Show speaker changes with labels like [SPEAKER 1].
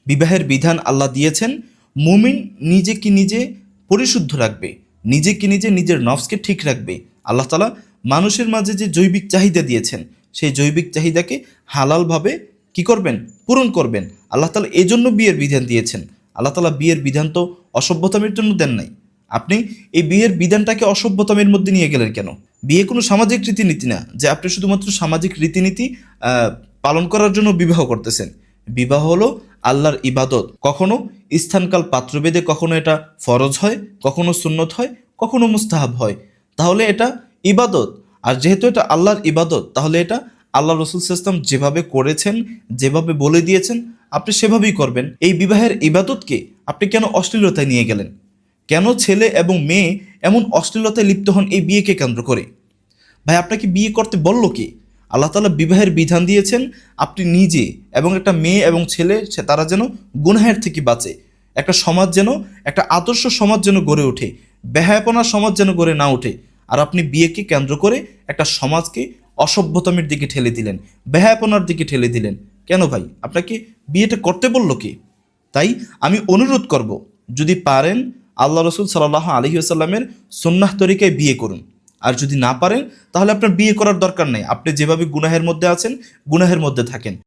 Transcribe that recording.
[SPEAKER 1] বিবাহের বিধান আল্লাহ দিয়েছেন মুমিন নিজেকে নিজে পরিশুদ্ধ রাখবে, নিজেকে নিজে নিজের নফসকে ঠিক রাখবে। আল্লাহ তাআলা মানুষের মাঝে যে জৈবিক চাহিদা দিয়েছেন সেই জৈবিক চাহিদাকে হালালভাবে কি করবেন, পূরণ করবেন। আল্লাহ তাআলা এজন্য বিয়ের বিধান দিয়েছেন। আল্লাহ তাআলা বিয়ের বিধান তো অসভ্যতামের জন্য দেন নাই। আপনি এই বিয়ের বিধানটাকে অসভ্যতামের মধ্যে নিয়ে গেলেন কেন? বিয়ে কোনো সামাজিক রীতিনীতি না যে আপনি শুধুমাত্র সামাজিক রীতিনীতি পালন করার জন্য বিবাহ করতেছেন। বিবাহ হলো আল্লাহর ইবাদত। কখনো স্থানকাল পাত্রভেদে কখনো এটা ফরজ হয়, কখনো সুন্নত হয়, কখনো মুস্তাহাব হয়। তাহলে এটা ইবাদত। আর যেহেতু এটা আল্লাহর ইবাদত, তাহলে এটা আল্লাহ রসুল সাল্লাল্লাহু আলাইহি ওয়াসাল্লাম যেভাবে করেছেন, যেভাবে বলে দিয়েছেন, আপনি সেভাবেই করবেন। এই বিবাহের ইবাদতকে আপনি কেন অশ্লীলতায় নিয়ে গেলেন? কেন ছেলে এবং মেয়ে এমন অশ্লীলতায় লিপ্ত হন এই বিয়েকে কেন্দ্র করে? ভাই, আপনাকে বিয়ে করতে বলল কে? আল্লাহ তাআলা বিবাহের বিধান দিয়েছেন আপনি নিজে এবং একটা মেয়ে এবং ছেলে তারা যেন গুনাহের থেকে বাঁচে। একটা সমাজ যেন, একটা আদর্শ সমাজ যেন গড়ে ওঠে, বেহায়াপনার সমাজ যেন গড়ে না ওঠে। আর আপনি বিয়েকে কেন্দ্র করে একটা সমাজকে অসভ্যতামের দিকে ঠেলে দিলেন, বেহায়াপনার দিকে ঠেলে দিলেন। কেন ভাই? আপনাকে বিয়েটা করতে বলল কে? তাই আমি অনুরোধ করব, যদি পারেন আল্লাহ রসুল সাল্লাল্লাহু আলাইহি ওয়াসাল্লামের সুন্নাহ তরিকায় বিয়ে করুন। আর যদি না পারেন তাহলে আপনার বিয়ে করার দরকার নেই। আপনি যেভাবে গুনাহের মধ্যে আছেন, গুনাহের মধ্যে থাকেন।